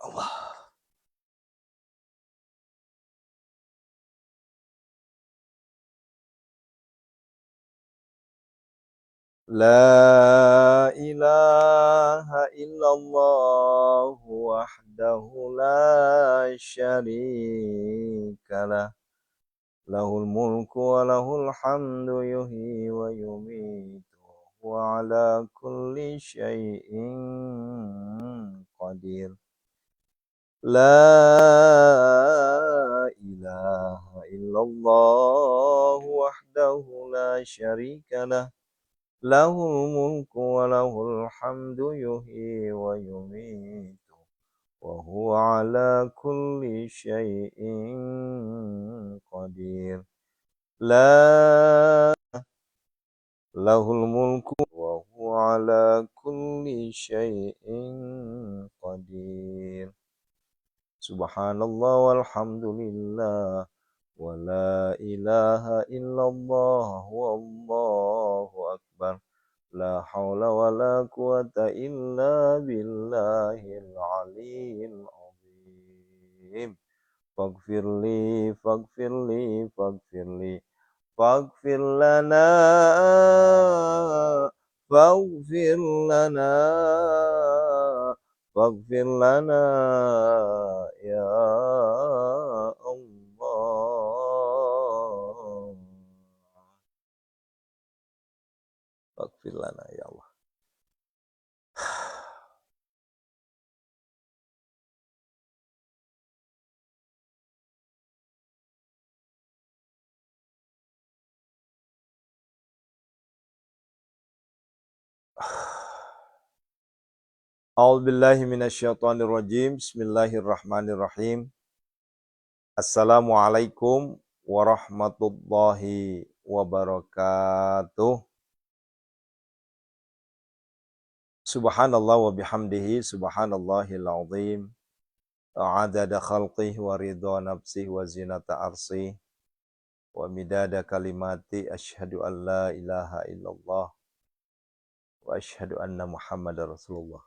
Allah. La ilaha illallah wahdahu la syarikalah. Lahul mulku wa lahul hamdu yuhyi wa yumitu wa ala kulli syai'in qadir. La ilaha illallah wahdahu la syarikalah. Lahul mulku wa lahul hamdu yuhyi wa yumitu wa huwa ala kulli syai'in qadir. La lahul mulku wa huwa ala kulli syai'in qadir. Subhanallah walhamdulillah wa la ilaha illallah wallahu akbar. La haula wa la quwata illa billahil aliyyil azim. Faghfirli faghfirli faghfirli faghfir lana faghfir lana faghfir lana ya Allah. Faghfir lana ya Allah. A'udzubillahi minasyaitonirrajim. Bismillahirrahmanirrahim. Assalamualaikum warahmatullahi wabarakatuh. Subhanallah wa bihamdihi subhanallahil azim. Adada khalqih wa ridha nafsih wa zinata arsih wa midada kalimati asyhadu an la ilaha illallah wa asyhadu anna Muhammadar Rasulullah.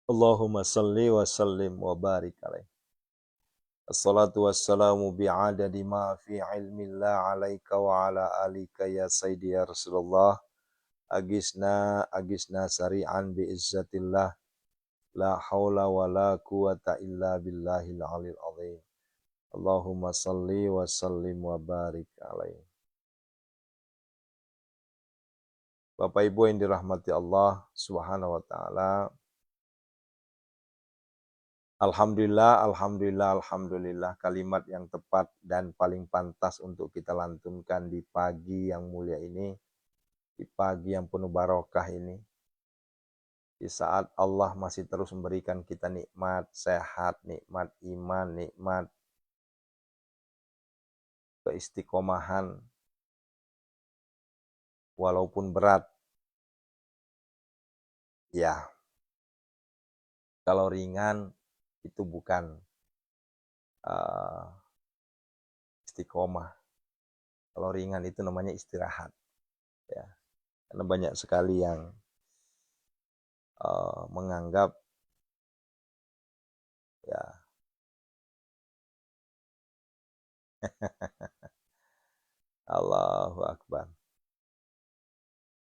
Allahumma salli wa sallim wa barik alaih. Assalatu wassalamu bi'adadi ma fi ilmillah alaika wa ala alika ya sayyidi ya Rasulullah. Agisna sari'an bi'izzatillah. La hawla wa la quwata illa billahil alil azim. Allahumma salli wa sallim wa barik alaih. Bapak Ibu yang dirahmati Allah Subhanahu wa taala. Alhamdulillah, alhamdulillah, alhamdulillah, kalimat yang tepat dan paling pantas untuk kita lantunkan di pagi yang mulia ini, di pagi yang penuh barokah ini, di saat Allah masih terus memberikan kita nikmat sehat, nikmat iman, nikmat keistiqomahan, walaupun berat. Ya, kalau ringan itu bukan istiqomah. Kalau ringan itu namanya istirahat. Ya, karena banyak sekali yang menganggap ya Allahu Akbar.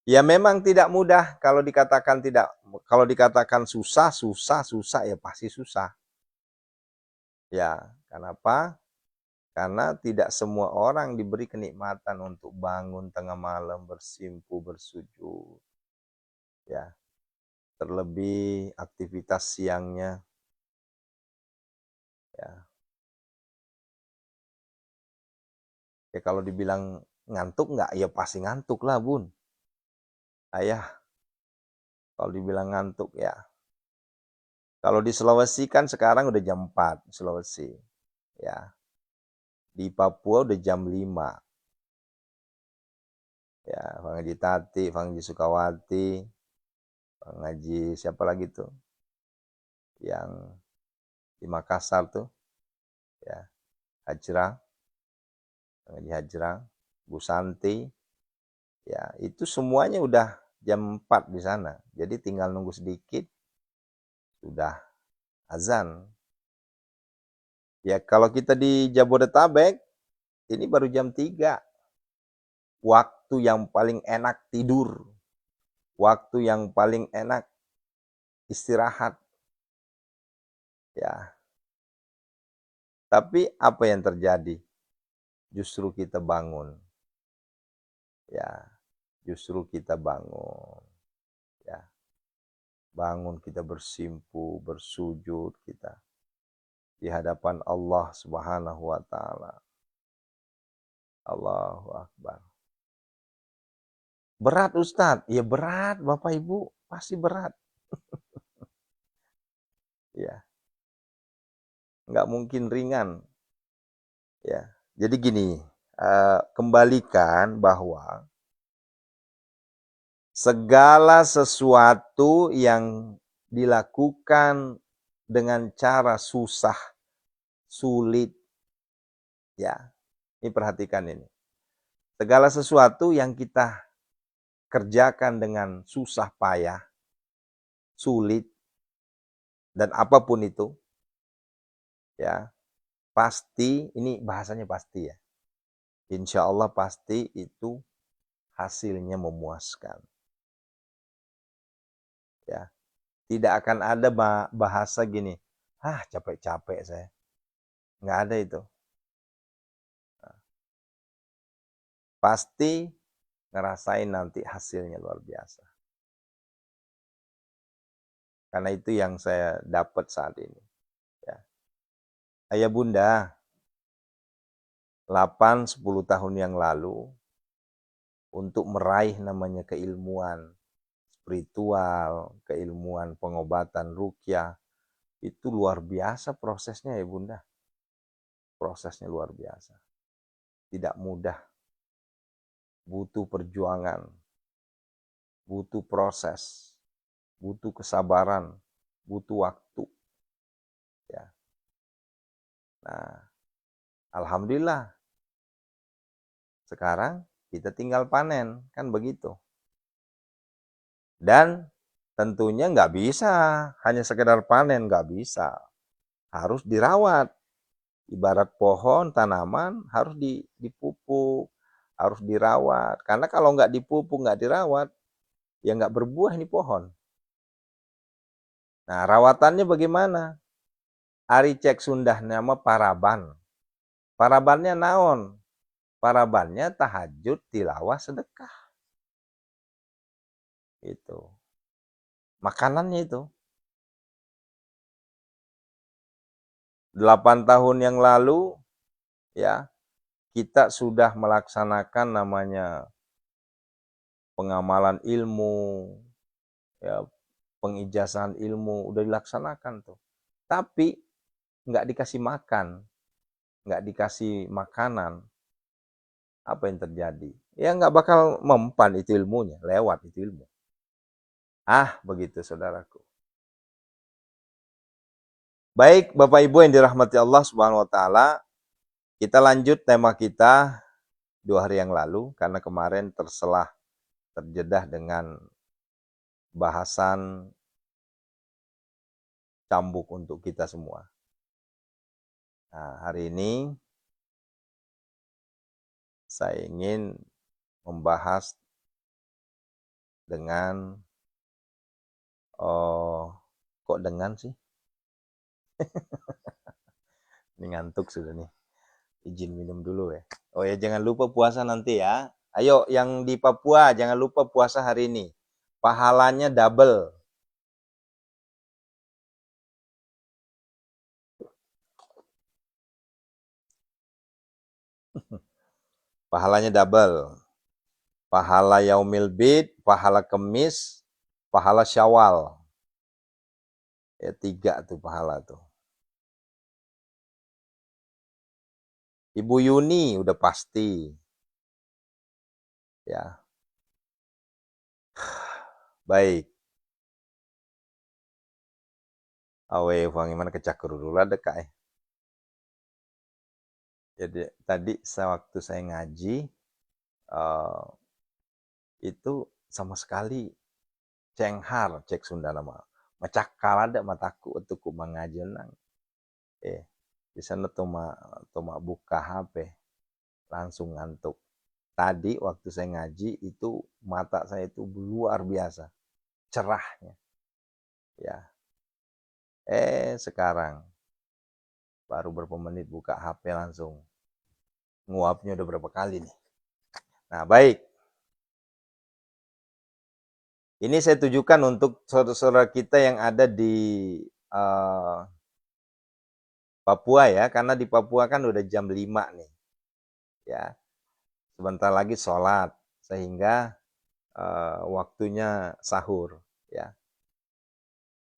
Ya memang tidak mudah kalau dikatakan susah ya pasti susah. Ya, kenapa? Karena tidak semua orang diberi kenikmatan untuk bangun tengah malam bersimpu bersujud. Ya. Terlebih aktivitas siangnya. Ya. Ya kalau dibilang ngantuk enggak? Ya pasti ngantuk lah, Bun. Ayah, kalau dibilang ngantuk ya. Kalau di Sulawesi kan sekarang udah jam 4 Sulawesi. Ya. Di Papua udah jam 5. Ya, Bang Haji Tati, Bang Haji Sukawati, Bang Haji siapa lagi tuh? Yang di Makassar tuh. Ya. Hajrah. Bang Haji Hajrah, Bu Santi. Ya, itu semuanya udah jam 4 di sana. Jadi tinggal nunggu sedikit. sudah azan. Ya kalau kita di Jabodetabek, ini baru jam 3. Waktu yang paling enak tidur. Waktu yang paling enak istirahat. Ya. Tapi apa yang terjadi? Justru kita bangun. Ya, justru kita bangun. Ya. Bangun kita bersimpu, bersujud kita di hadapan Allah Subhanahu wa taala. Allahu Akbar. Berat Ustadz? Ya berat Bapak Ibu, pasti berat. Ya, nggak mungkin ringan. Ya, jadi gini, kembalikan bahwa segala sesuatu yang dilakukan dengan cara susah, sulit, ya, ini perhatikan ini. Segala sesuatu yang kita kerjakan dengan susah payah, sulit, dan apapun itu, ya, pasti, ini bahasanya pasti ya, insya Allah pasti itu hasilnya memuaskan. Ya, tidak akan ada bahasa gini, capek-capek saya. Nggak ada itu. Pasti ngerasain nanti hasilnya luar biasa. Karena itu yang saya dapat saat ini. Ya. Ayah bunda, 8-10 tahun yang lalu, untuk meraih namanya keilmuan spiritual, keilmuan pengobatan ruqyah, itu luar biasa prosesnya ya bunda. Prosesnya luar biasa. Tidak mudah. Butuh perjuangan. Butuh proses. Butuh kesabaran. Butuh waktu. Ya. Nah, alhamdulillah. Sekarang kita tinggal panen. Kan begitu. Dan tentunya nggak bisa hanya sekedar panen, nggak bisa. Harus dirawat. Ibarat pohon, tanaman harus dipupuk, harus dirawat. Karena kalau nggak dipupuk, nggak dirawat, ya nggak berbuah ini pohon. Nah, rawatannya bagaimana? Ari cek sundah nama paraban. Parabannya naon? Parabannya tahajud, tilawah, sedekah. Itu. Makanannya itu. 8 tahun yang lalu, ya, kita sudah melaksanakan namanya pengamalan ilmu, ya, pengijazahan ilmu, udah dilaksanakan tuh. Tapi nggak dikasih makan, nggak dikasih makanan, apa yang terjadi? Ya nggak bakal mempan itu ilmunya, lewat itu ilmu. Begitu saudaraku. Baik Bapak Ibu yang dirahmati Allah Subhanahu wa taala, kita lanjut tema kita 2 hari yang lalu karena kemarin terjedah dengan bahasan cambuk untuk kita semua. Nah, hari ini saya ingin membahas dengan kok dengan sih? Ini ngantuk sudah nih. Izin minum dulu ya. Oh ya, jangan lupa puasa nanti ya. Ayo yang di Papua jangan lupa puasa hari ini. Pahalanya double. Pahalanya double. Pahala Yaumil Bid, pahala Kemis, pahala Syawal. Ya 3 tuh pahala tuh. Ibu Yuni udah pasti. Ya. Baik. Awe wangi mana kecakur dulu ada kak. Jadi tadi waktu saya ngaji itu sama sekali cenghar, cek Sunda nama. macakal ada mataku untuk ku mengaji nang. Di sana toma buka HP, langsung ngantuk. Tadi waktu saya ngaji itu mata saya itu luar biasa cerahnya. Ya. Sekarang baru berapa menit buka HP langsung nguapnya udah berapa kali nih. Nah, baik. Ini saya tujukan untuk saudara-saudara kita yang ada di Papua ya, karena di Papua kan udah jam 5 nih. Ya. Sebentar lagi sholat, sehingga waktunya sahur ya.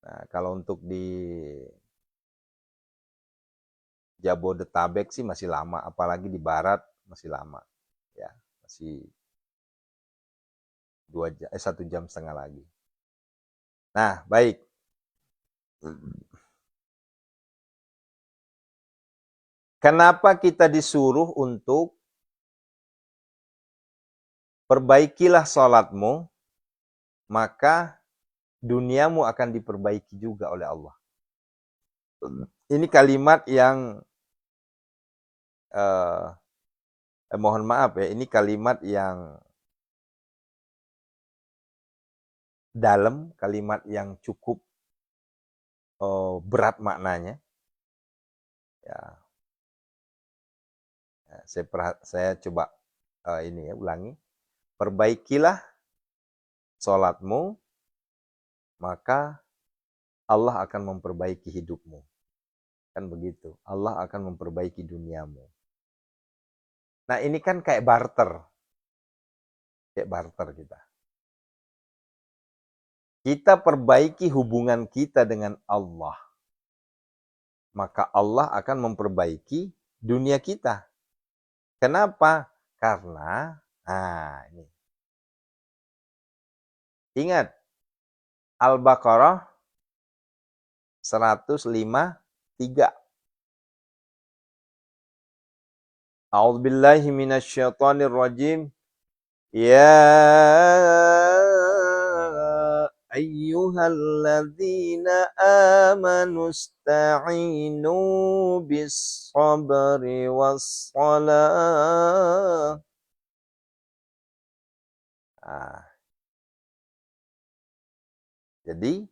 Nah, kalau untuk di Jabodetabek sih masih lama, apalagi di barat masih lama. Ya, masih 1,5 jam lagi. Nah, baik. Kenapa kita disuruh untuk perbaikilah sholatmu, maka duniamu akan diperbaiki juga oleh Allah. Ini kalimat yang mohon maaf ya, ini kalimat yang dalam, kalimat yang cukup berat maknanya. Ya, saya coba ini ya, ulangi. Perbaikilah sholatmu, maka Allah akan memperbaiki hidupmu. Kan begitu. Allah akan memperbaiki duniamu. Nah, ini kan kayak barter. Kayak barter kita. Kita perbaiki hubungan kita dengan Allah. Maka Allah akan memperbaiki dunia kita. Kenapa? Karena, ini. Ingat, Al-Baqarah 153. A'udzubillahi minasyaitonirrajim. Ya ayyuhalladzina amanu ista'inu bis sabri was salah. Jadi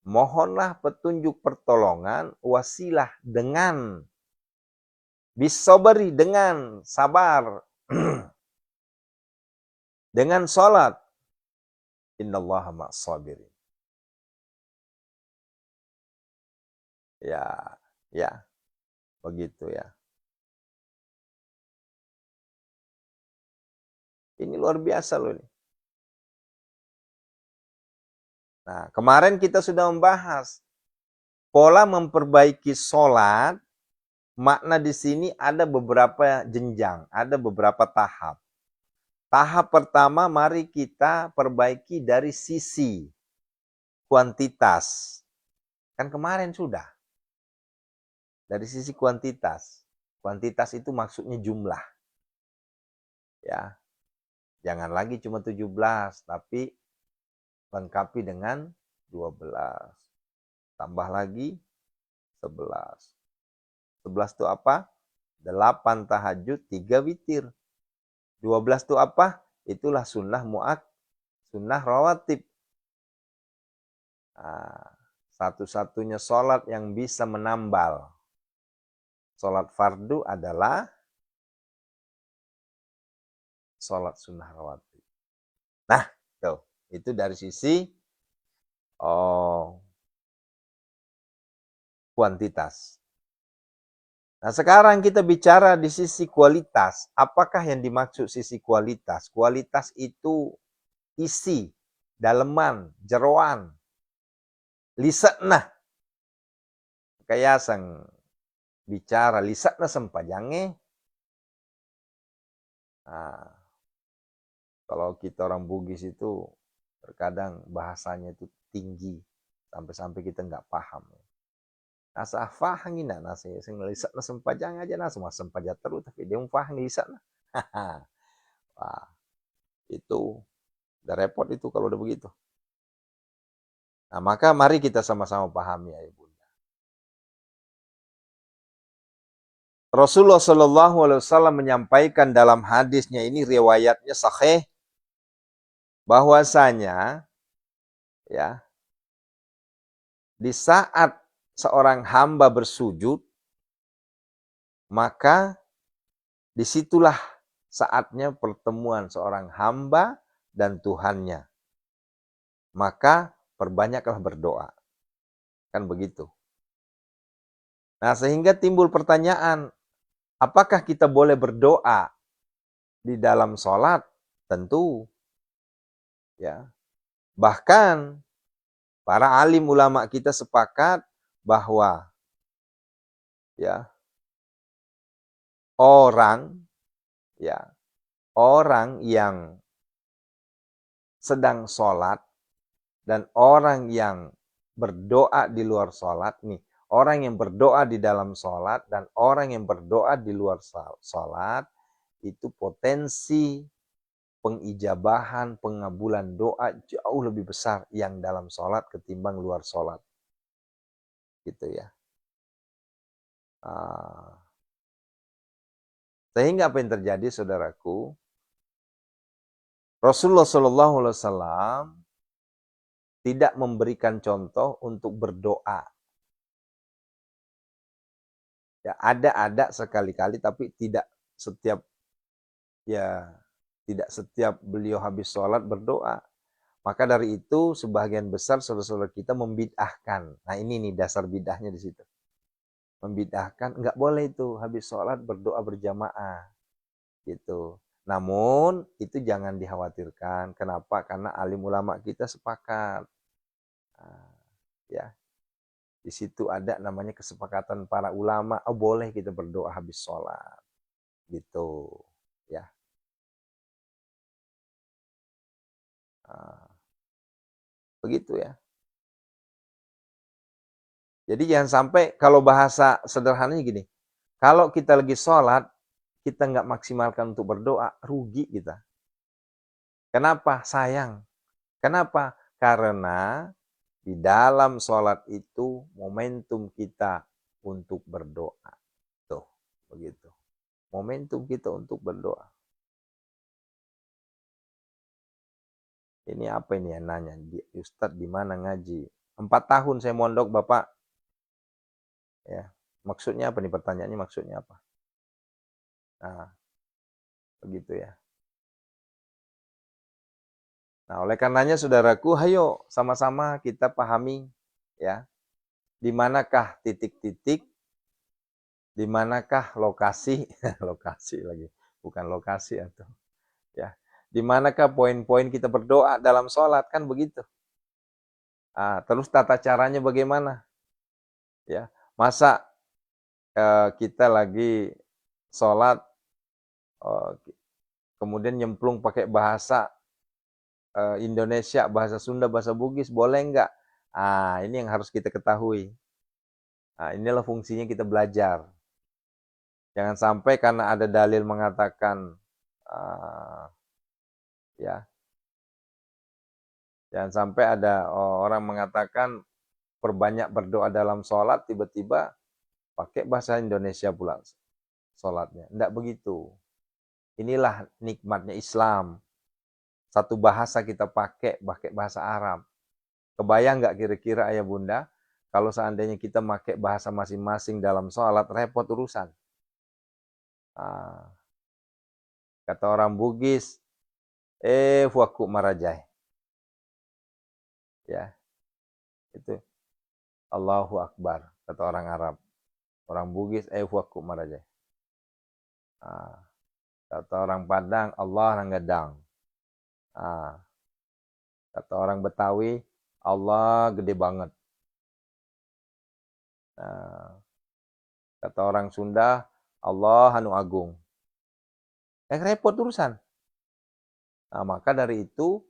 mohonlah petunjuk pertolongan, wasilah dengan bisobri, dengan sabar, dengan sholat. Innallaha ma'as-sabirin. Ya, begitu ya. Ini luar biasa loh ini. Nah, kemarin kita sudah membahas pola memperbaiki sholat. Makna di sini ada beberapa jenjang, ada beberapa tahap. Tahap pertama, mari kita perbaiki dari sisi kuantitas. Kan kemarin sudah. Dari sisi kuantitas. Kuantitas itu maksudnya jumlah. Ya. Jangan lagi cuma 17, tapi lengkapi dengan 12. Tambah lagi 11. 11 itu apa? 8 tahajud, 3 witir. 12 itu apa? Itulah sunnah sunnah rawatib. Satu-satunya sholat yang bisa menambal sholat fardu adalah sholat sunnah rawatib. Nah, itu dari sisi kuantitas. Nah, sekarang kita bicara di sisi kualitas. Apakah yang dimaksud sisi kualitas? Kualitas itu isi, daleman, jeroan, lisanna. Kaya sang bicara lisanna sempajange. Nah, kalau kita orang Bugis itu terkadang bahasanya itu tinggi sampai kita nggak paham. Nasa fahang ina nasa sing lisak na sempajang aja nasa mas sempaja terus tapi dia fahang lisak na. Wah, itu udah repot itu kalau udah begitu. Nah, maka mari kita sama-sama pahami, ayah bunda. Rasulullah Shallallahu Alaihi Wasallam menyampaikan dalam hadisnya ini, riwayatnya sahih, bahwasanya ya, di saat seorang hamba bersujud, maka disitulah saatnya pertemuan seorang hamba dan Tuhannya. Maka perbanyaklah berdoa. Kan begitu. Nah, sehingga timbul pertanyaan, apakah kita boleh berdoa di dalam sholat? Tentu. Ya. Bahkan para alim ulama kita sepakat bahwa ya, orang yang sedang sholat dan orang yang berdoa di luar sholat nih, orang yang berdoa di dalam sholat dan orang yang berdoa di luar sholat, itu potensi pengijabahan, pengabulan doa jauh lebih besar yang dalam sholat ketimbang luar sholat. Gitu ya. Sehingga apa yang terjadi, saudaraku? Rasulullah SAW tidak memberikan contoh untuk berdoa. Ya, ada sekali-kali, tapi tidak setiap beliau habis sholat berdoa. Maka dari itu sebagian besar saudara-saudara kita membid'ahkan. Nah, ini nih dasar bid'ahnya di situ. Membid'ahkan, nggak boleh itu habis sholat berdoa berjamaah. Gitu. Namun itu jangan dikhawatirkan. Kenapa? Karena alim ulama kita sepakat. Nah, ya. Di situ ada namanya kesepakatan para ulama, oh boleh kita berdoa habis sholat. Gitu. Ya. Nah, begitu ya. Jadi jangan sampai, kalau bahasa sederhananya gini, kalau kita lagi sholat, kita nggak maksimalkan untuk berdoa, rugi kita. Kenapa? Sayang. Kenapa? Karena di dalam sholat itu momentum kita untuk berdoa. Tuh, begitu. Momentum kita untuk berdoa. Ini apa ini yang nanya? Ustadz di mana ngaji? 4 tahun saya mondok, Bapak. Ya, maksudnya apa nih, pertanyaannya maksudnya apa? Nah, begitu ya. Nah, oleh karenanya saudaraku, ayo sama-sama kita pahami ya, di manakah titik-titik, di manakah lokasi, lokasi lagi, bukan lokasi atau ya. Di manakah poin-poin kita berdoa dalam sholat, kan begitu. Terus tata caranya bagaimana? Ya, masa kita lagi sholat kemudian nyemplung pakai bahasa Indonesia, bahasa Sunda, bahasa Bugis, boleh enggak? Ini yang harus kita ketahui. Inilah fungsinya kita belajar. Jangan sampai karena ada dalil mengatakan ya, jangan sampai ada orang mengatakan perbanyak berdoa dalam sholat, tiba-tiba pakai bahasa Indonesia pula sholatnya. Enggak begitu. Inilah nikmatnya Islam. Satu bahasa kita pakai bahasa Arab. Kebayang nggak kira-kira ayah bunda, kalau seandainya kita pakai bahasa masing-masing dalam sholat, repot urusan. Kata orang Bugis, fuaku marajai. Ya, itu Allahu Akbar, kata orang Arab. Orang Bugis, fuaku marajai. Kata orang Padang, Allah rangadang. Kata orang Betawi, Allah gede banget. Kata orang Sunda, Allah anu agung. Repot urusan. Maka dari itu,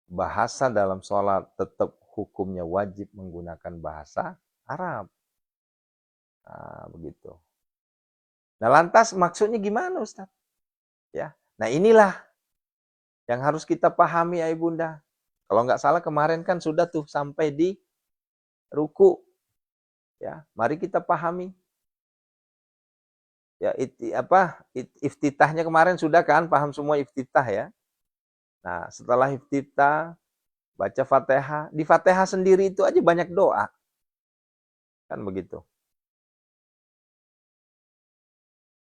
bahasa dalam sholat tetap hukumnya wajib menggunakan bahasa Arab. Begitu. Nah, lantas maksudnya gimana, Ustaz? Ya. Nah, inilah yang harus kita pahami, ayah bunda. Kalau nggak salah kemarin kan sudah tuh sampai di ruku. Ya, mari kita pahami. Ya, iftitahnya kemarin sudah kan, paham semua iftitah ya. Nah, setelah iftitah baca Fatihah, di Fatihah sendiri itu aja banyak doa. Kan begitu.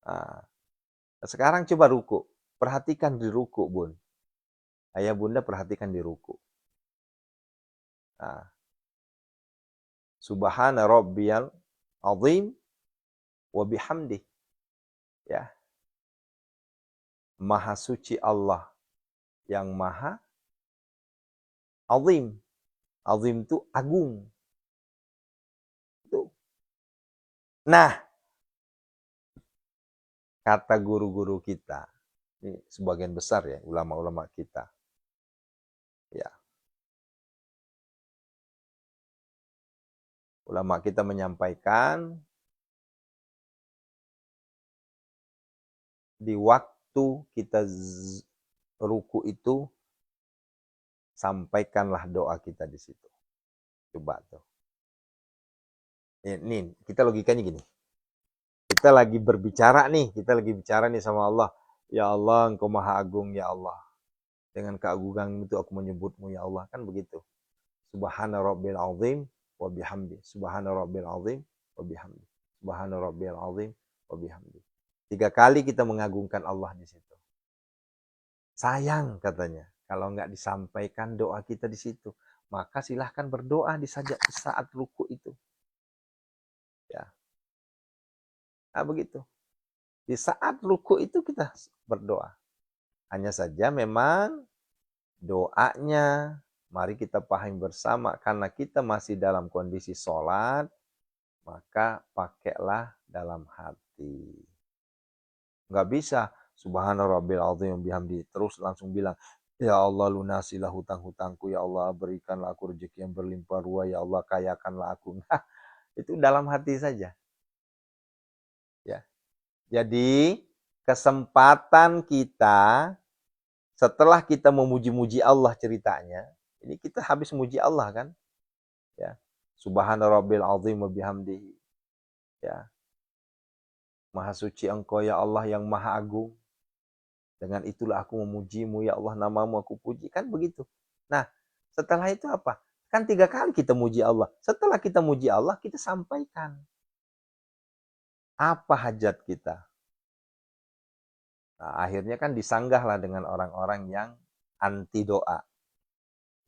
Nah, sekarang coba ruku. Perhatikan di ruku, Bun. Ayah Bunda perhatikan di ruku. Nah, Subhana rabbiyal azim wa bihamdi. Ya. Maha suci Allah yang maha azim. Azim itu agung. Tuh. Nah, kata guru-guru kita, ini sebagian besar ya, ulama-ulama kita. Ya. Ulama kita menyampaikan di waktu kita ruku itu, sampaikanlah doa kita di situ. Coba tuh. Ini kita logikanya gini. Kita lagi berbicara nih, sama Allah. Ya Allah, Engkau Maha Agung ya Allah. Dengan keagungan itu aku menyebutmu ya Allah, kan begitu. Subhana rabbil azim wa bihamdi. Subhana rabbil azim wa bihamdi. Subhana rabbil azim wa bihamdi. 3 kali kita mengagungkan Allah di situ. Sayang katanya, kalau nggak disampaikan doa kita di situ, maka silahkan berdoa di saat ruku itu. Ya. Nah, begitu. Di saat ruku itu kita berdoa. Hanya saja memang doanya, mari kita pahami bersama, karena kita masih dalam kondisi sholat, maka pakailah dalam hati. Nggak bisa, Subhana rabbil azim bihamdi, terus langsung bilang, ya Allah lunasilah hutang-hutangku, ya Allah berikanlah aku rezeki yang berlimpah ruah, ya Allah kayakanlah aku. Nah, itu dalam hati saja. Ya. Jadi kesempatan kita setelah kita memuji-muji Allah ceritanya, ini kita habis muji Allah kan? Ya. Subhana rabbil azim wa bihamdihi. Ya. Maha suci Engkau ya Allah yang Maha Agung. Dengan itulah aku memujimu ya Allah, namamu aku puji. Kan begitu. Nah, setelah itu apa? Kan 3 kali kita muji Allah. Setelah kita muji Allah, kita sampaikan. Apa hajat kita? Nah, akhirnya kan disanggahlah dengan orang-orang yang anti doa.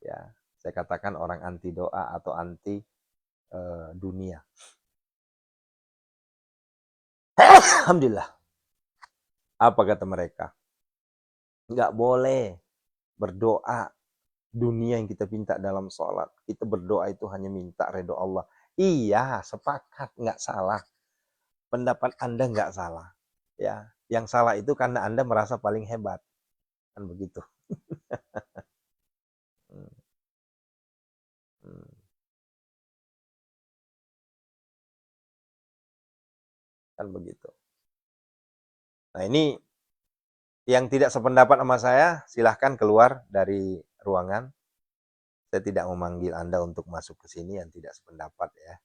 Ya, saya katakan orang anti doa atau anti dunia. Alhamdulillah. Apa kata mereka? Nggak boleh berdoa dunia yang kita minta dalam sholat. Kita berdoa itu hanya minta ridho Allah. Iya, sepakat, nggak salah. Pendapat Anda nggak salah. Ya, yang salah itu karena Anda merasa paling hebat. Kan begitu. Kan begitu. Nah, ini yang tidak sependapat sama saya, silahkan keluar dari ruangan. Saya tidak memanggil Anda untuk masuk ke sini yang tidak sependapat ya.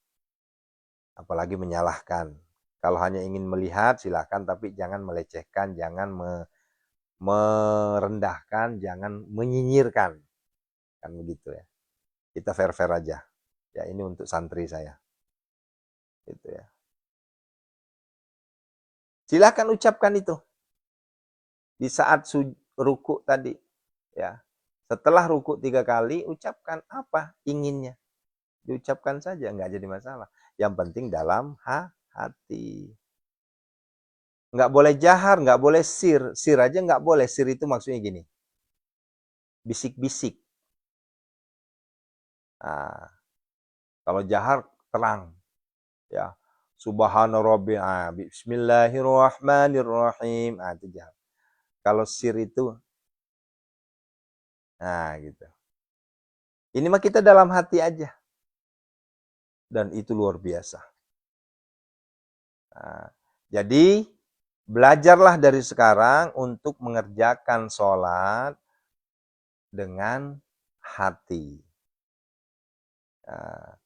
Apalagi menyalahkan. Kalau hanya ingin melihat silahkan, tapi jangan melecehkan, jangan merendahkan, jangan menyinyirkan. Kan begitu ya. Kita fair-fair aja. Ya, ini untuk santri saya. Gitu ya. Silahkan ucapkan itu. Di saat ruku tadi. Ya. Setelah ruku 3 kali, ucapkan apa inginnya. Diucapkan saja, nggak jadi masalah. Yang penting dalam hati. Nggak boleh jahar, nggak boleh sir. Sir aja nggak boleh. Sir itu maksudnya gini. Bisik-bisik. Nah, kalau jahar terang. Ya. Subhana rabbi, bismillahirrahmanirrahim. Ah, itu jahar. Kalau sir itu, nah gitu. Ini mah kita dalam hati aja. Dan itu luar biasa. Nah, jadi, belajarlah dari sekarang untuk mengerjakan sholat dengan hati. Nah,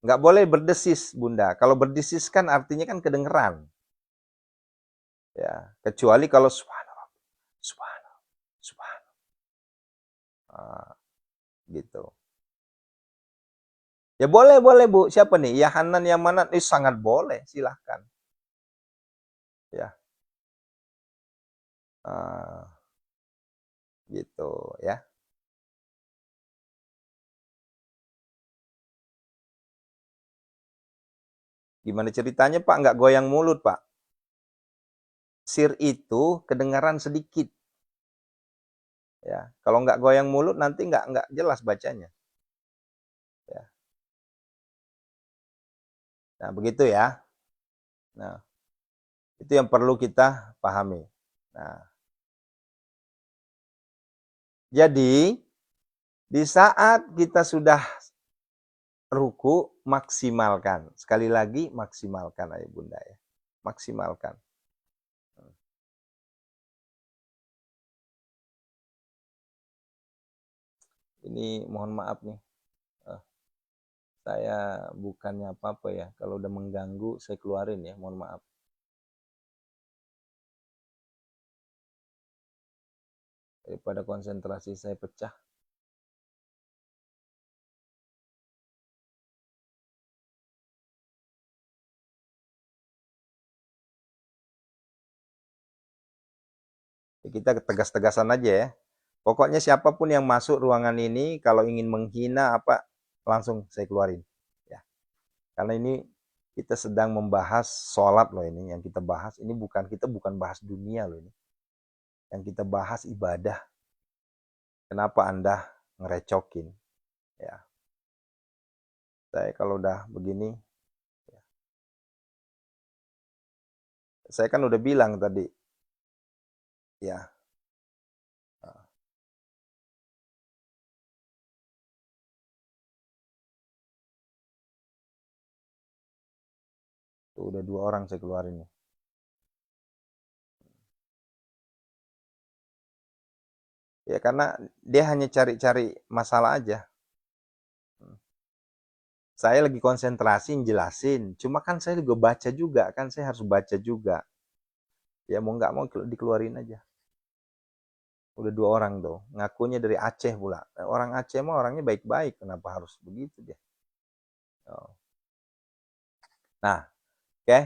nggak boleh berdesis, Bunda. Kalau berdesis kan artinya kan kedengeran. Ya, kecuali kalau subhanallah, subhanallah, subhanallah. Nah, gitu. Ya boleh, boleh Bu. Siapa nih? Ya Hanan, yang mana? Sangat boleh, silahkan. Ya, gitu ya. Gimana ceritanya Pak? Nggak goyang mulut Pak. Sir itu kedengaran sedikit. Ya, kalau nggak goyang mulut nanti nggak jelas bacanya. Ya. Nah begitu ya. Nah itu yang perlu kita pahami. Nah jadi di saat kita sudah ruku, maksimalkan. Sekali lagi maksimalkan ayah bunda ya. Maksimalkan. Ini mohon maaf nih. Saya bukannya apa-apa ya. Kalau udah mengganggu saya keluarin ya. Mohon maaf. Daripada konsentrasi saya pecah. Kita tegas-tegasan aja ya. Pokoknya siapapun yang masuk ruangan ini, kalau ingin menghina apa, langsung saya keluarin. Ya. Karena ini kita sedang membahas sholat loh ini, yang kita bahas. Ini kita bukan bahas dunia loh ini. Yang kita bahas ibadah. Kenapa Anda ngerecokin? Ya. Saya kalau udah begini, ya. Saya kan udah bilang tadi, ya. Tuh, udah 2 orang saya keluarin. Ya karena dia hanya cari-cari masalah aja. Saya lagi konsentrasi jelasin, cuma kan saya juga baca juga, kan saya harus baca juga. Ya mau nggak mau dikeluarin aja. Udah 2 orang tuh, ngakunya dari Aceh pula. Orang Aceh mah orangnya baik-baik, kenapa harus begitu dia? Oh. Nah, oke.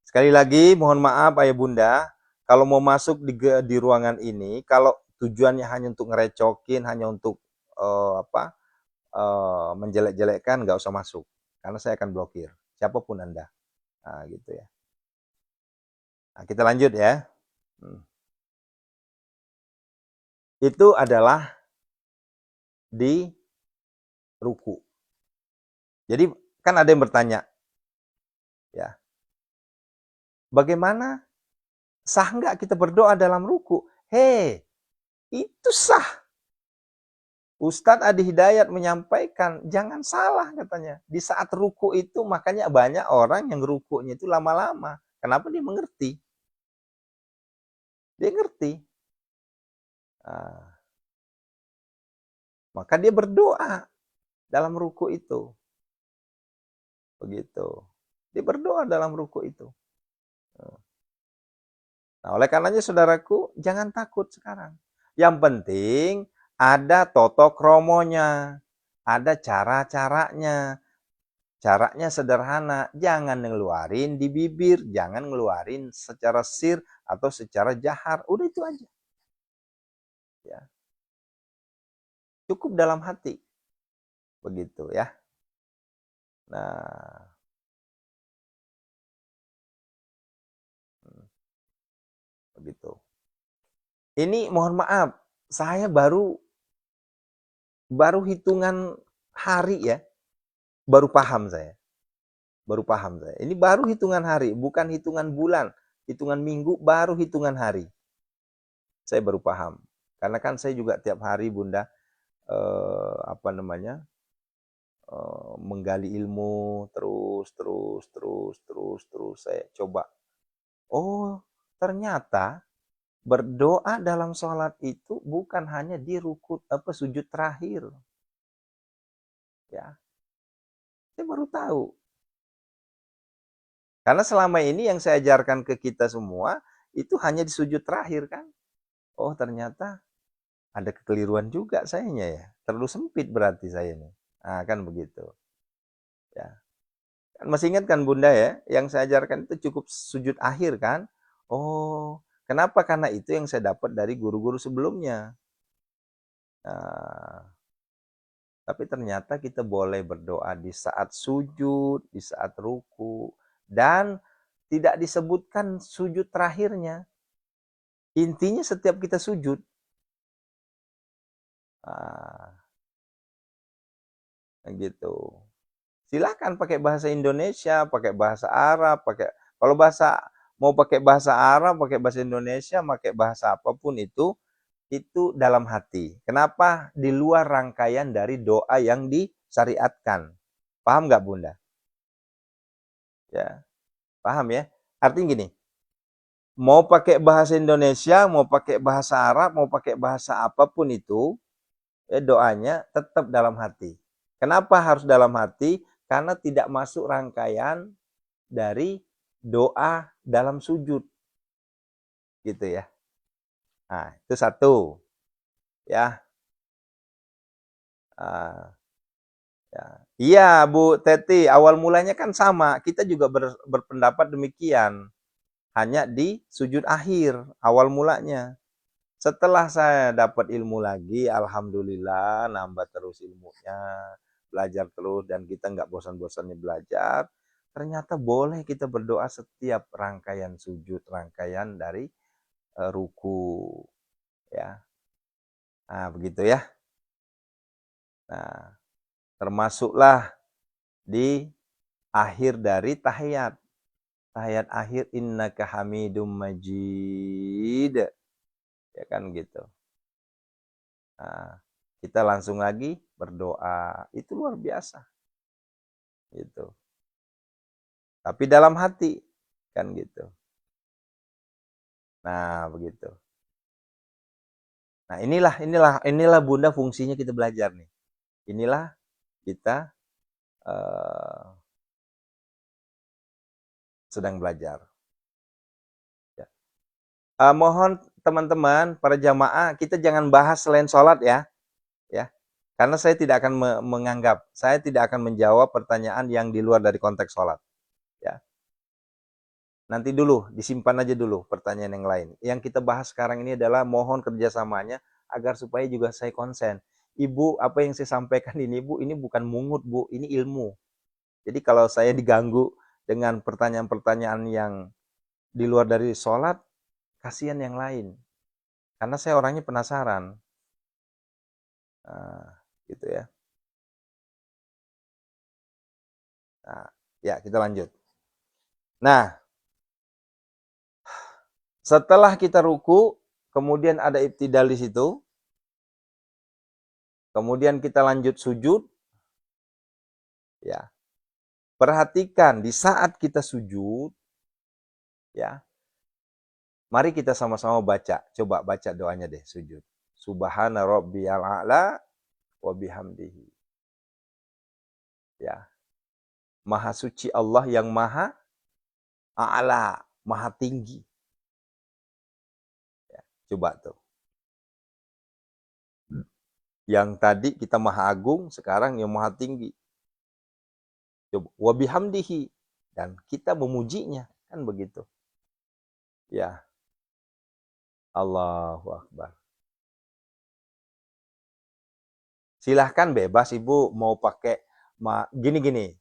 Sekali lagi mohon maaf ayah bunda, kalau mau masuk di ruangan ini, kalau tujuannya hanya untuk ngerecokin, hanya untuk menjelek-jelekkan, nggak usah masuk. Karena saya akan blokir, siapapun Anda. Nah, gitu ya. Nah, kita lanjut ya. Itu adalah di ruku. Jadi kan ada yang bertanya, ya, bagaimana sah nggak kita berdoa dalam ruku? Hei, itu sah. Ustadz Adi Hidayat menyampaikan, jangan salah katanya. Di saat ruku itu makanya banyak orang yang rukunya itu lama-lama. Kenapa dia mengerti? Dia ngerti. Nah, maka dia berdoa dalam ruku itu. Begitu. Dia berdoa dalam ruku itu. Nah, oleh karenanya saudaraku, jangan takut sekarang. Yang penting ada toto kromonya, ada cara-caranya. Caranya sederhana, jangan ngeluarin di bibir, jangan ngeluarin secara sir atau secara jahar. Udah itu aja. Ya. Cukup dalam hati. Begitu ya. Nah, begitu. Ini mohon maaf, saya baru hitungan hari ya, baru paham saya. Baru paham saya. Ini baru hitungan hari, bukan hitungan bulan, hitungan minggu, baru hitungan hari. Saya baru paham. Karena kan saya juga tiap hari Bunda menggali ilmu terus saya coba. Oh, ternyata berdoa dalam sholat itu bukan hanya di rukut sujud terakhir. Ya, saya baru tahu. Karena selama ini yang saya ajarkan ke kita semua itu hanya di sujud terakhir kan. Oh, ternyata ada kekeliruan juga sayanya ya. Terlalu sempit berarti saya nih. Nah, kan begitu. Ya. Kan masih ingat kan Bunda ya, yang saya ajarkan itu cukup sujud akhir kan? Oh, kenapa? Karena itu yang saya dapat dari guru-guru sebelumnya. Nah, tapi ternyata kita boleh berdoa di saat sujud, di saat ruku, dan tidak disebutkan sujud terakhirnya. Intinya setiap kita sujud, nah, gitu. Silakan pakai bahasa Indonesia, pakai bahasa Arab, pakai kalau mau pakai bahasa Arab, pakai bahasa Indonesia, pakai bahasa apapun itu dalam hati. Kenapa? Di luar rangkaian dari doa yang disyariatkan. Paham nggak Bunda? Ya, paham ya? Artinya gini, mau pakai bahasa Indonesia, mau pakai bahasa Arab, mau pakai bahasa apapun itu, doanya tetap dalam hati. Kenapa harus dalam hati? Karena tidak masuk rangkaian dari doa dalam sujud, gitu ya. Nah, itu satu, ya. Ah, ya. Iya, Bu Teti, awal mulanya kan sama. Kita juga berpendapat demikian. Hanya di sujud akhir, awal mulanya. Setelah saya dapat ilmu lagi, alhamdulillah nambah terus ilmunya, belajar terus dan kita nggak bosan-bosannya belajar. Ternyata boleh kita berdoa setiap rangkaian sujud, rangkaian dari ruku, ya. Nah, begitu ya. Nah, termasuklah di akhir dari tahiyat. Tahiyat akhir innaka hamidum majid. Ya kan gitu. Nah, kita langsung lagi berdoa. Itu luar biasa. Gitu. Tapi dalam hati kan gitu. Nah, begitu. Nah, inilah Bunda fungsinya kita belajar nih. Inilah kita sedang belajar. Ya. Mohon teman-teman, para jamaah, kita jangan bahas selain sholat ya. Ya. Karena saya tidak akan menganggap, saya tidak akan menjawab pertanyaan yang di luar dari konteks sholat. Ya. Nanti dulu, disimpan aja dulu pertanyaan yang lain. Yang kita bahas sekarang ini adalah mohon kerjasamanya agar supaya juga saya konsen. Ibu, apa yang saya sampaikan ini Bu, ini bukan mungut Bu, ini ilmu. Jadi kalau saya diganggu dengan pertanyaan-pertanyaan yang di luar dari sholat, kasihan yang lain. Karena saya orangnya penasaran. Nah, gitu ya. Nah, ya kita lanjut. Nah, setelah kita ruku, kemudian ada ibtidal di situ. Kemudian kita lanjut sujud. Ya. Perhatikan di saat kita sujud, ya. Mari kita sama-sama baca. Coba baca doanya deh sujud. Subhana rabbiyal a'la wa bihamdihi. Ya. Maha suci Allah yang maha a'la, maha tinggi. Ya. Coba tuh. Yang tadi kita maha agung, sekarang yang maha tinggi. Coba wa bihamdihi, dan kita memujinya, kan begitu. Ya. Allahu Akbar. Silahkan bebas Ibu mau pakai gini-gini.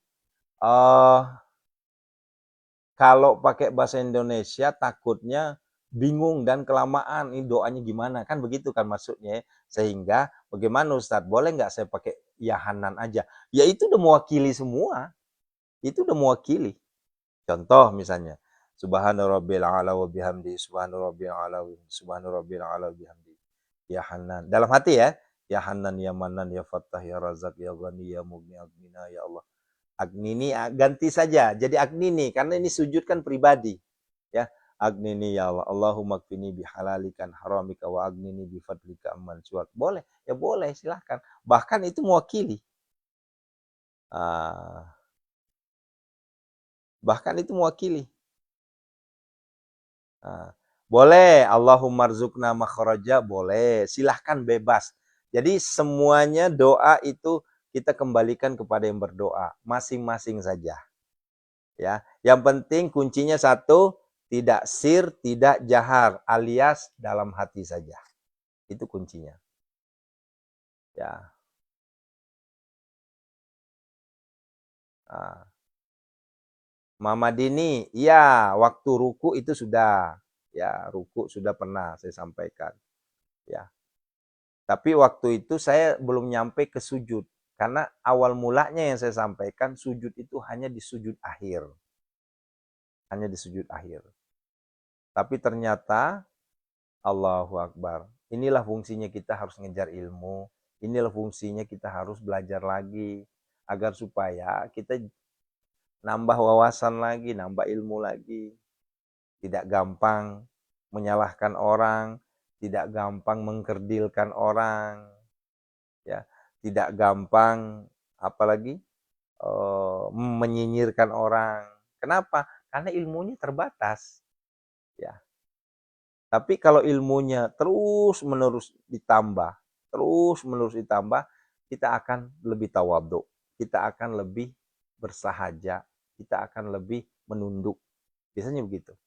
Kalau pakai bahasa Indonesia takutnya bingung dan kelamaan ini doanya gimana, kan begitu kan maksudnya. Sehingga bagaimana Ustadz, boleh nggak saya pakai ya Hanan aja? Ya itu udah mewakili semua, itu udah mewakili. Contoh misalnya, Subhana rabbil a'la wa bihamdi, Subhana rabbil a'la wa Subhana rabbil a'la wa bihamdi. Ya Hanan, dalam hati ya. Ya Hanan, ya Manan, ya Fattah, ya Razak, ya Ghani, ya Mughni, Agnina, ya Allah. Agnini ganti saja jadi Agnini karena ini sujud kan pribadi ya. Agnini ya Allah, Allahumma kfini bihalalikan haramika wa agnini bifadlika amman suat. Boleh, ya boleh silahkan. Bahkan itu mewakili. Bahkan itu mewakili. Boleh, Allahumma rzuqna makhraja, boleh. Silahkan bebas. Jadi semuanya doa itu kita kembalikan kepada yang berdoa. Masing-masing saja. Ya, yang penting kuncinya satu, tidak sir, tidak jahar, alias dalam hati saja. Itu kuncinya. Ya. Mama Dini, ya waktu ruku itu sudah. Ya, ruku sudah pernah saya sampaikan. Ya. Tapi waktu itu saya belum nyampe ke sujud. Karena awal mulanya yang saya sampaikan, sujud itu hanya di sujud akhir. Hanya di sujud akhir. Tapi ternyata, Allahu Akbar. Inilah fungsinya kita harus ngejar ilmu. Inilah fungsinya kita harus belajar lagi. Agar supaya kita nambah wawasan lagi, nambah ilmu lagi. Tidak gampang menyalahkan orang, tidak gampang mengkerdilkan orang, ya, tidak gampang apalagi menyinyirkan orang. Kenapa? Karena ilmunya terbatas, ya. Tapi kalau ilmunya terus menerus ditambah, kita akan lebih tawadhu, kita akan lebih bersahaja, kita akan lebih menunduk. Biasanya begitu.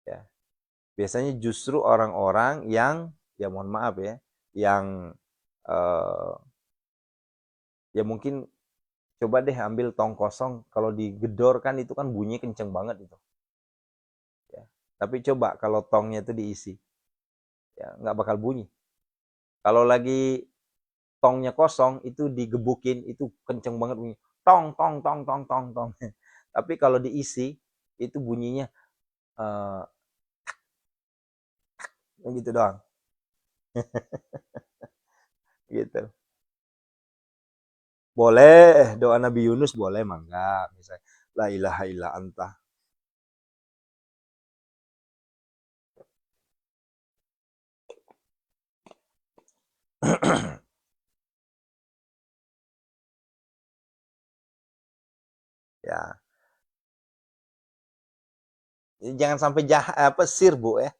Ya. Biasanya justru orang-orang yang, ya mohon maaf ya, yang ya mungkin coba deh ambil tong kosong, kalau digedor kan itu kan bunyi kenceng banget itu. Ya. Tapi coba kalau tongnya itu diisi, ya nggak bakal bunyi. Kalau lagi tongnya kosong itu digebukin itu kenceng banget bunyi, tong tong tong tong tong tong. Tapi kalau diisi itu bunyinya gitu doang. Gitu. Boleh doa Nabi Yunus, boleh mangga, misalnya la ilaha illa anta. Ya, jangan sampai sir Bu ya.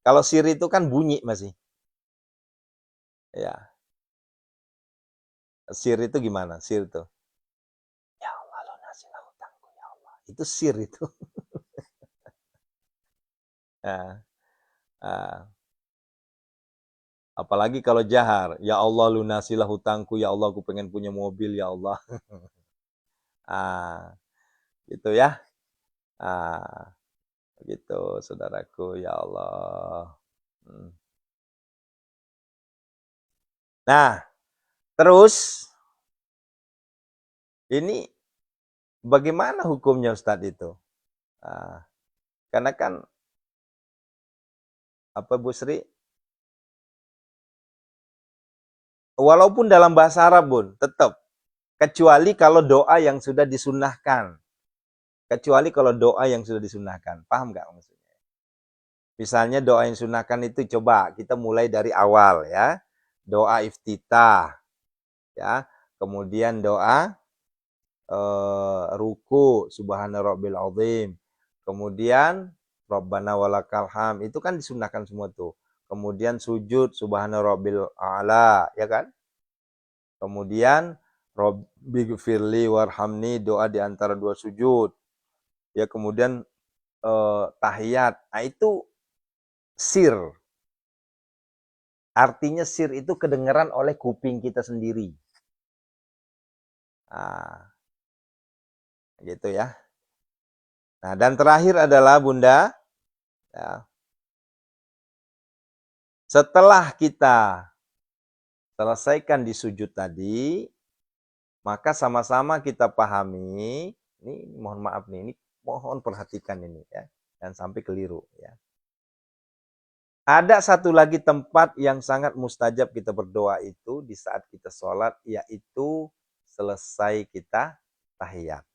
Kalau sir itu kan bunyi masih. Ya, sir itu gimana? Sir itu. Ya Allah, lunasilah hutangku ya Allah. Itu sir itu. Nah, nah, apalagi kalau jahar, ya Allah lunasilah hutangku ya Allah, aku pengen punya mobil ya Allah. Ah, gitu ya. Ah, gitu saudaraku ya Allah. Nah, terus ini bagaimana hukumnya Ustadz itu? Nah, karena kan apa Bu Sri? Walaupun dalam bahasa Arab Bun, tetap kecuali kalau doa yang sudah disunahkan. Kecuali kalau doa yang sudah disunahkan. Paham nggak maksudnya? Misalnya doa yang sunahkan itu coba kita mulai dari awal ya. Doa iftitah ya. Kemudian doa ruku subhana rabbil azim. Kemudian Rabbana walakal ham, itu kan disunahkan semua tuh. Kemudian sujud subhana rabbil a'la, ya kan? Kemudian Rabbighfirli warhamni, doa di antara dua sujud. Ya, kemudian tahiyat. Nah, itu sir. Artinya sir itu kedengaran oleh kuping kita sendiri. Nah, gitu ya. Nah, dan terakhir adalah Bunda, ya, setelah kita selesaikan di sujud tadi, maka sama-sama kita pahami, ini mohon maaf nih, ini mohon perhatikan ini ya, dan sampai keliru ya. Ada satu lagi tempat yang sangat mustajab kita berdoa itu di saat kita sholat, yaitu selesai kita tahiyat.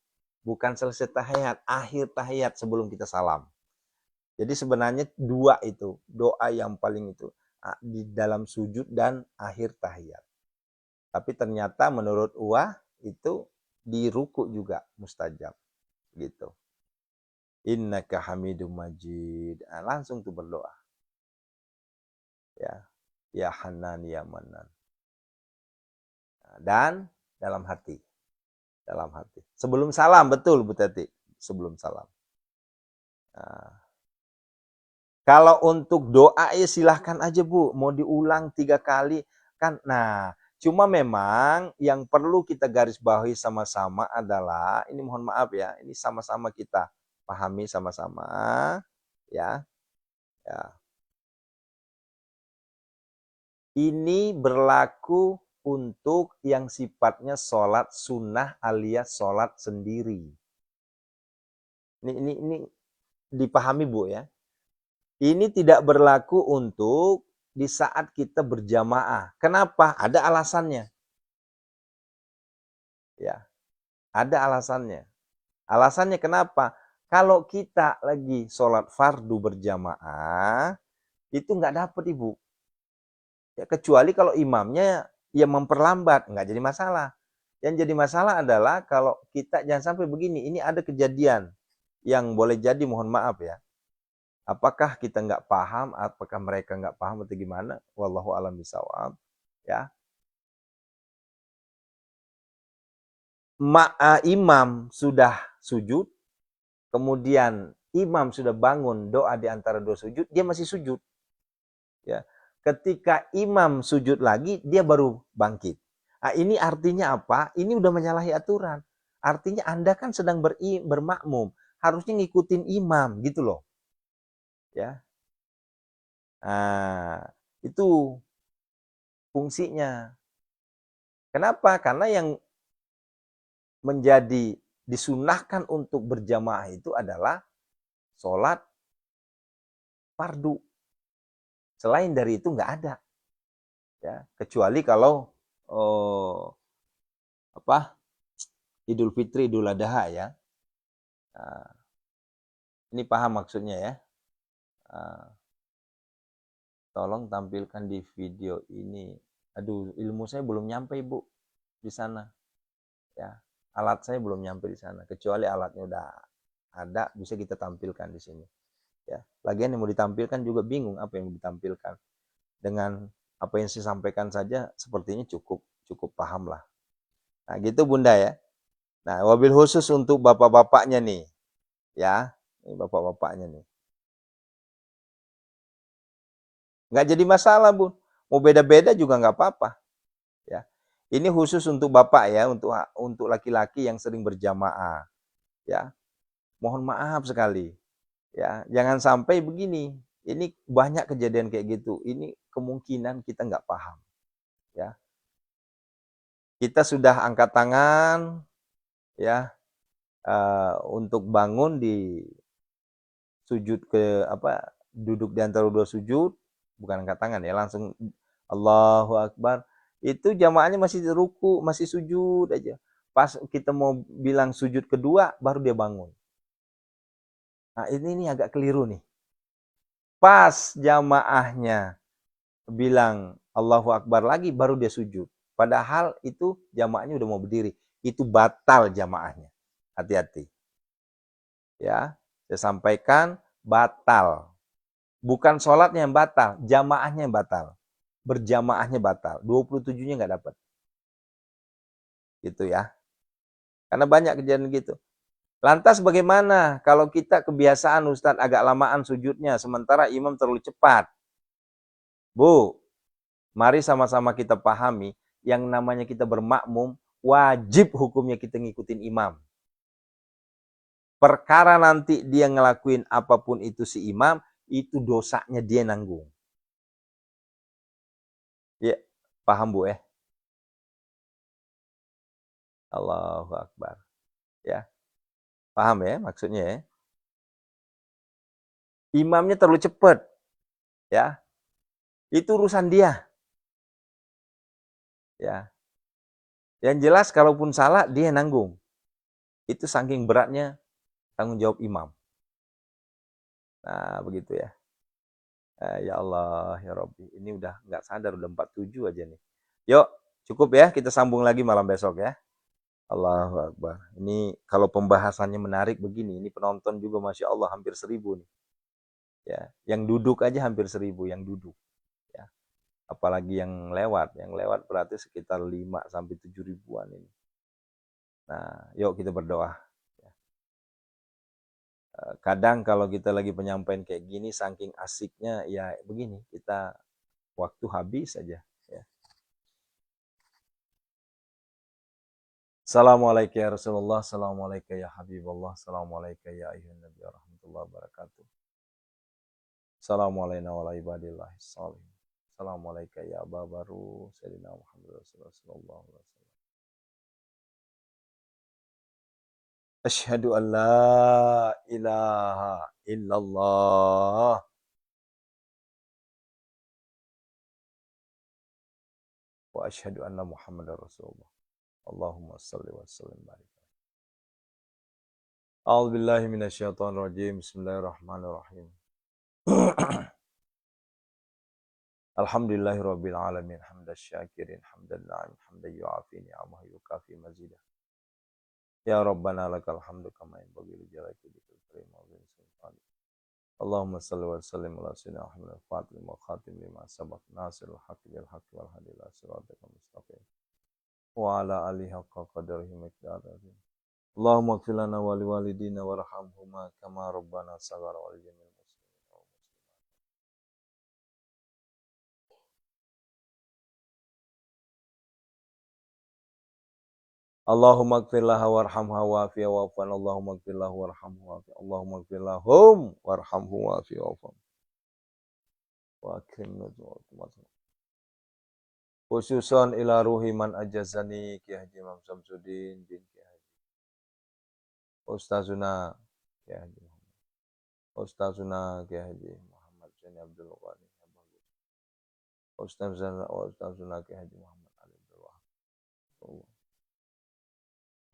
Bukan selesai tahiyat, akhir tahiyat sebelum kita salam. Jadi sebenarnya dua itu, doa yang paling itu, di dalam sujud dan akhir tahiyat. Tapi ternyata menurut itu di ruku juga mustajab gitu. Innaka Hamidum Majid. Nah, langsung tuh berdoa. Ya. Ya Hanan ya Manan. Nah, dan dalam hati. Dalam hati. Sebelum salam, betul Bu Teti. Sebelum salam. Nah, kalau untuk doa ya silahkan aja Bu. Mau diulang 3 kali kan. Nah, cuma memang yang perlu kita garis bawahi sama-sama adalah, ini mohon maaf ya, ini sama-sama kita pahami sama-sama ya. Ya. Ini berlaku untuk yang sifatnya sholat sunnah alias sholat sendiri. Ini dipahami Bu ya. Ini tidak berlaku untuk di saat kita berjamaah. Kenapa? Ada alasannya. Ya, ada alasannya. Alasannya kenapa? Kalau kita lagi sholat fardu berjamaah, itu nggak dapat Ibu. Ya, kecuali kalau imamnya ya memperlambat, nggak jadi masalah. Yang jadi masalah adalah kalau kita jangan sampai begini, ini ada kejadian yang boleh jadi mohon maaf ya. Apakah kita nggak paham, apakah mereka nggak paham atau gimana? Wallahu a'lam bishawab. Ya, imam sudah sujud, kemudian imam sudah bangun doa di antara dua sujud, dia masih sujud. Ya, ketika imam sujud lagi, dia baru bangkit. Nah, ini artinya apa? Ini udah menyalahi aturan. Artinya Anda kan sedang bermakmum, harusnya ngikutin imam gitu loh. Ya. Nah, itu fungsinya. Kenapa? Karena yang menjadi disunahkan untuk berjamaah itu adalah sholat fardu. Selain dari itu nggak ada. Ya, kecuali kalau Idul Fitri, Idul Adha ya. Nah, ini paham maksudnya ya. Tolong tampilkan di video ini. Aduh, ilmu saya belum nyampe Ibu di sana. Ya, alat saya belum nyampe di sana. Kecuali alatnya udah ada, bisa kita tampilkan di sini. Ya, lagian yang mau ditampilkan juga bingung apa yang mau ditampilkan. Dengan apa yang saya sampaikan saja, sepertinya cukup paham lah. Nah, gitu Bunda ya. Nah, wabil khusus untuk bapak-bapaknya nih, ya, ini bapak-bapaknya nih. Nggak jadi masalah Bun, mau beda-beda juga nggak apa-apa. Ya, ini khusus untuk bapak ya, untuk laki-laki yang sering berjamaah. Ya, mohon maaf sekali. Ya, jangan sampai begini. Ini banyak kejadian kayak gitu. Ini kemungkinan kita nggak paham. Ya, kita sudah angkat tangan, ya, untuk bangun di sujud duduk di antara dua sujud, bukan angkat tangan ya, langsung Allahu Akbar. Itu jamaahnya masih ruku, masih sujud aja. Pas kita mau bilang sujud kedua, baru dia bangun. Nah, ini agak keliru nih. Pas jamaahnya bilang Allahu Akbar lagi, baru dia sujud. Padahal itu jamaahnya udah mau berdiri. Itu batal jamaahnya. Hati-hati. Ya, saya sampaikan batal. Bukan sholatnya yang batal, jamaahnya yang batal. Berjamaahnya batal. 27-nya nggak dapat. Gitu ya. Karena banyak kejadian gitu. Lantas bagaimana kalau kita kebiasaan Ustadz agak lamaan sujudnya, sementara imam terlalu cepat? Bu, mari sama-sama kita pahami, yang namanya kita bermakmum, wajib hukumnya kita ngikutin imam. Perkara nanti dia ngelakuin apapun itu si imam, itu dosanya dia nanggung. Ya, paham Bu ya? Allahu Akbar. Ya, paham ya maksudnya ya? Imamnya terlalu cepat. Ya, itu urusan dia. Ya, yang jelas kalaupun salah dia nanggung. Itu saking beratnya tanggung jawab imam. Nah, begitu ya. Ya Allah, ya Rabbi. Ini udah nggak sadar, udah 47 aja nih. Yuk, cukup ya. Kita sambung lagi malam besok ya. Allahu Akbar. Ini kalau pembahasannya menarik begini, ini penonton juga Masya Allah hampir 1.000 nih. Ya, yang duduk aja hampir 1.000 yang duduk. Ya, apalagi yang lewat. Yang lewat berarti sekitar 5 sampai 7 ribuan ini. Nah, yuk kita berdoa. Kadang kalau kita lagi penyampaian kayak gini, saking asiknya ya begini, kita waktu habis saja. Ya. Assalamualaikum ya Rasulullah, Assalamualaikum ya Habibullah, Assalamualaikum ya Ayuhan Nabi Warahmatullahi Wabarakatuh. Assalamualaikum warahmatullahi wabarakatuh. Assalamualaikum ya Aba Baru, Sayyidina Muhammad Rasulullah sallallahu alaihi wasallam. Asyhadu an la ilaha illallah wa asyhadu anna Muhammadar Rasulullah. Allahumma salli wa sallim barik. A'udzu billahi minasyaitonir rajim. Bismillahirrahmanirrahim. Alhamdulillahirabbil alamin hamdasy syakirin hamdan na'im hamdan yu'afi ni'amahu yukafi mazidah. Ya Rabbana lakal hamdu kama yanbaghi li jalali wajhikal karim wa li sultanik. Allahumma salli wa sallim ala sayyidina Muhammad al-Fatih wa khatim lima sabaq nasirul haqqi bil haqqi wal hadi ila siratal mustaqim wa ala alihi haqqa qadrihi miqdarihi. Allahumma ighfir lana wa liwalidina warhamhuma kama rabbana shaghara wal jami'il muslimin wal muslimat. Allahumma ighfir laha warhamha wa'afiha wa'fu anha. Allahumma ighfir lahu warhamhu wa'afiha. Allahumma ighfir lahum warhamhu wa'afiha wa'fu anhum. Wa akrim nuzulahu. Khususan ila ruhi man ajazani Ki Haji Imam Samsuddin bin Ki Haji Ustazuna Ki Haji Muhammad Ustazuna Ki Haji Muhammad Zaini Abdul Ghani Ustazuna Ki Haji Muhammad Ali Abdul Wahab.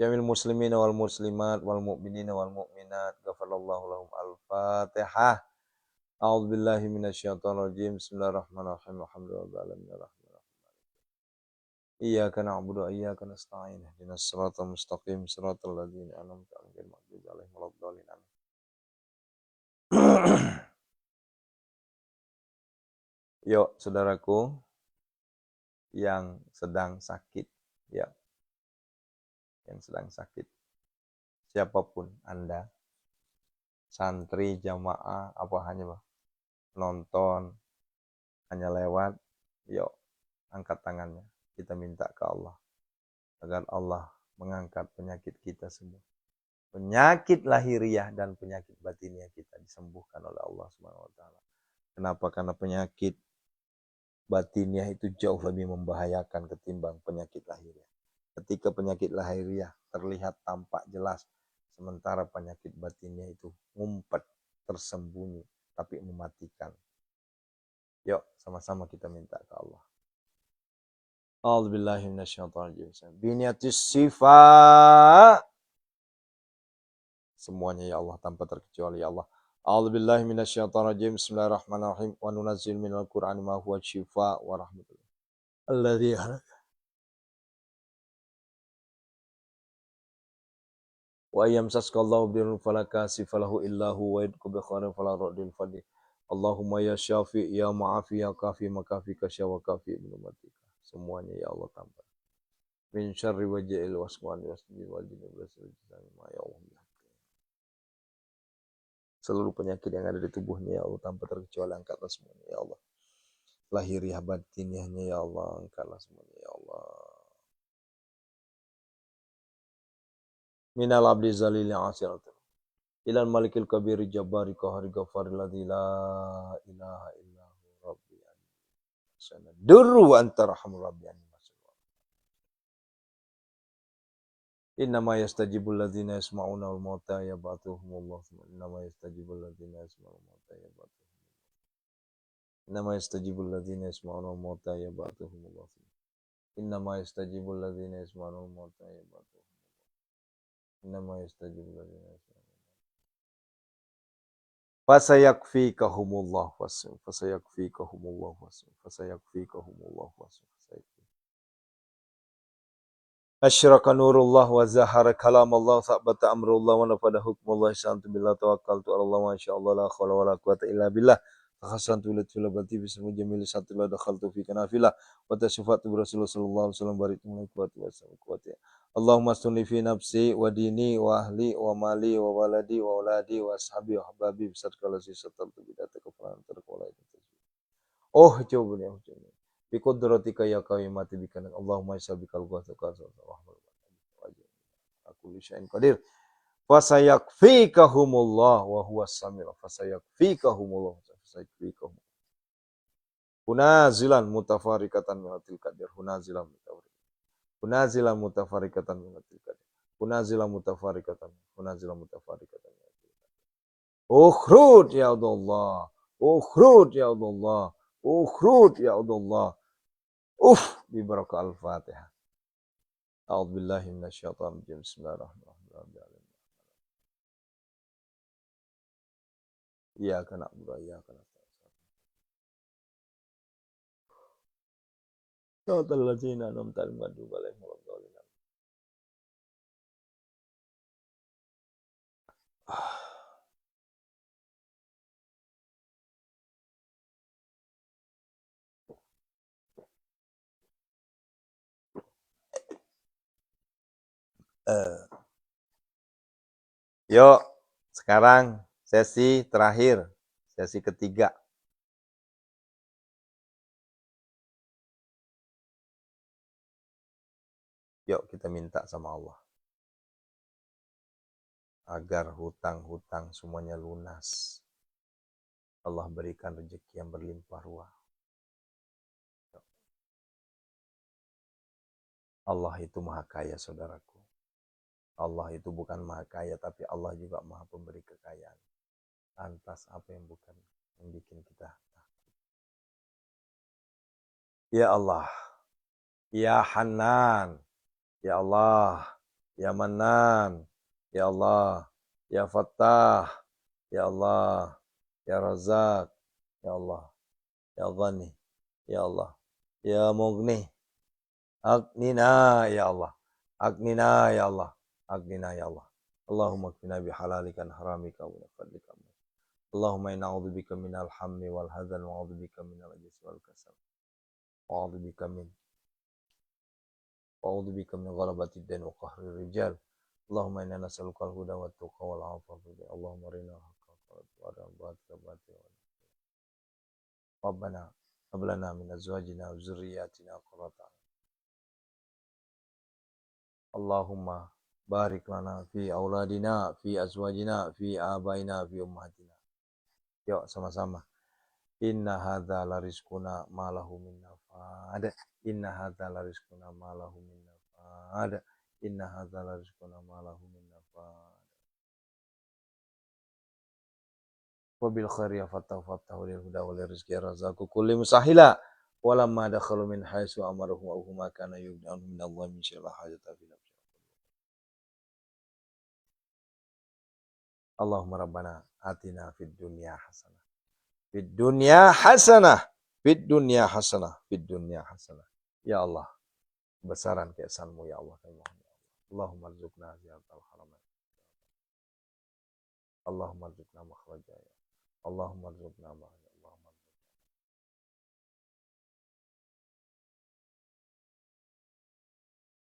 Jamil muslimin wal muslimat wal mu'minin wal mu'minat ghafarallahu lahum. Al-Fatihah. A'udzu billahi minasyaitonir rajim. Bismillahirrahmanirrahim. Alhamdulillahi alamin arrahmanir. Iyyaka na'budu wa iyyaka nasta'in. Ihdinas siratal mustaqim, siratal ladzina an'amta 'alaihim ghairil maghdubi 'alaihim waladdallin. Yuk, saudaraku yang sedang sakit, ya. Yang sedang sakit. Siapapun Anda, santri, jamaah, apa hanya nonton, hanya lewat, yuk angkat tangannya. Kita minta ke Allah agar Allah mengangkat penyakit kita semua. Penyakit lahiriah dan penyakit batiniah kita disembuhkan oleh Allah Subhanahu wa taala. Kenapa? Karena penyakit batiniah itu jauh lebih membahayakan ketimbang penyakit lahiriah. Ketika penyakit lahiriah terlihat tampak jelas, sementara penyakit batiniah itu ngumpet, tersembunyi, tapi mematikan. Yuk, sama-sama kita minta ke Allah. A'udzubillahi minasyaitonir rajim. Biniatis sifat. Semuanya ya Allah tanpa terkecuali ya Allah. A'udzubillahi minasyaitonir rajim. Bismillahirrahmanirrahim. Wa nunazzil minal Qur'ani ma huwa syifaa wa rahmatul. Alladzi wa yamsaskallahu bil falakasi falahu illahu wa yadku bi khairin fala radil fadli. Allahumma ya syafi ya ma'afi ya kafi makafi kasya wa kafi ibnu matika. Semuanya ya Allah tanpa. Min syarri wajhil waswani wasjid wal jinni wal ya Allah. Seluruh penyakit yang ada di tubuhnya ya Allah tanpa terkecuali angkatlah semuanya ya Allah. Lahiriah batiniahnya ya Allah angkatlah semuanya ya Allah. Minal abdi zalili asiratul ilal malikil kabiri jabari qahari ghafari ladzi la ilaha illahu rabbi sana durru wa anta rahmur rabbi. Innama yastajibul ladzina yasma'una wal mauta yab'athuhumullah. Innama yastajibul ladzina yasma'una wal mauta yab'athuhumullah. Innama yastajibul ladzina yasma'una wal mauta yab'athuhumullah. Innama yastajibul ladzina yasma'una wal mauta yab'athuhumullah. Innama yastajibul ladzina yasma'una. Fasayakfikahumullah fasayakfikahumullah fasayakfikahumullah fasayakfikahumullah. Asyraka nurullah wa zahara kalamullah sabata amrullah wa nafada hukmullah santu billah tawakkaltu ala Allah ma syaallah la haula wala quwata illa billah fakhasantu latul bati bismu jamil satu la dakhaltu fi kanafillah wa tasafatu bi rasulullah sallallahu alaihi wasallam barik min quwwati wa quwwati Allahumma sunni fi nafsi wa dini wa ahli wa mali wa waladi wa auladi wa ashabi wa ahbabi bisat kala sisatal bidata kafaran terqala itu oh coba nih bi qudratika ya mati bikan Allahumma sabikal ghafar aku lisain qadir fasayakfikahumullah wa huwas samil fasayakfikahumullah fasayakfikahum hunazilan mutafarikatan minatil qadir hunazilan mutafarikatan minatil qadir hunazilan mutafarikatan minatil qadir ukhrud ya Allah ukhrud ya Allah ukhrud ya Allah bi barakah al-fatihah a'udzubillahi minasyaitonir rajim bismillahirrahmanirrahim Iyyaka na'budu wa iyyaka nasta'in. Shiratal ladzina an'amta 'alaihim ghairil maghdubi 'alaihim waladdallin. Yuk, sekarang sesi terakhir, sesi ketiga. Yuk kita minta sama Allah agar hutang-hutang semuanya lunas. Allah berikan rezeki yang berlimpah ruah. Allah itu maha kaya, saudaraku. Allah itu bukan maha kaya, tapi Allah juga maha pemberi kekayaan. Lantas apa yang bukan yang bikin kita takut? Ya Allah, Ya Hanan, Ya Allah, Ya Manan, Ya Allah, Ya Fattah, Ya Allah, Ya Razak, Ya Allah, Ya Ghani, Ya Allah, Ya Mughni, Aghnina Ya Allah, Aghnina Ya Allah, Aghnina Ya Allah. Allahumma kfina bihalalika an haramika wa fadlika. Allahumma inna a'udzubika minal hammi wal hadzal wa a'udzubika minal ajzi wal kasal. Wa a'udzubika min ghalabati ad-dain wa qahri rijal. Allahumma inna nas'aluka al-huda wat tuqa wal 'afafa. Allahumma arina al-haqqa wa arina al-batila. Rabbana hab lana min azwajina wa dzurriyyatina qurrata a'yun. Allahumma barik lana fi auladina, fi azwajina, fi abaina, fi ummahatina. Yuk sama-sama. Inna hadza la rizquna ma lahu min nafad. Inna hadza la rizquna ma lahu min nafad. Inna hadza la rizquna ma lahu min nafad. Wa bil khairi fatahu lil huda wal rizqi razaqu kulli musahila. Walamma dakhalu min haitsu amaruhum aw huma kana yubda'un min Allah min syai'in hajata fi nafsi. Allahumma rabbana atina fid dunya hasanah. Fid dunya hasanah. Fid dunya hasanah. Fid dunya hasanah. Ya Allah, besaran keesanmu ya Allah. Allahumma rzuqna ziyaratal haramain. Allahumma rzuqna makhraja ya. Allahumma rzuqna makhraja. Allahumma rzuqna.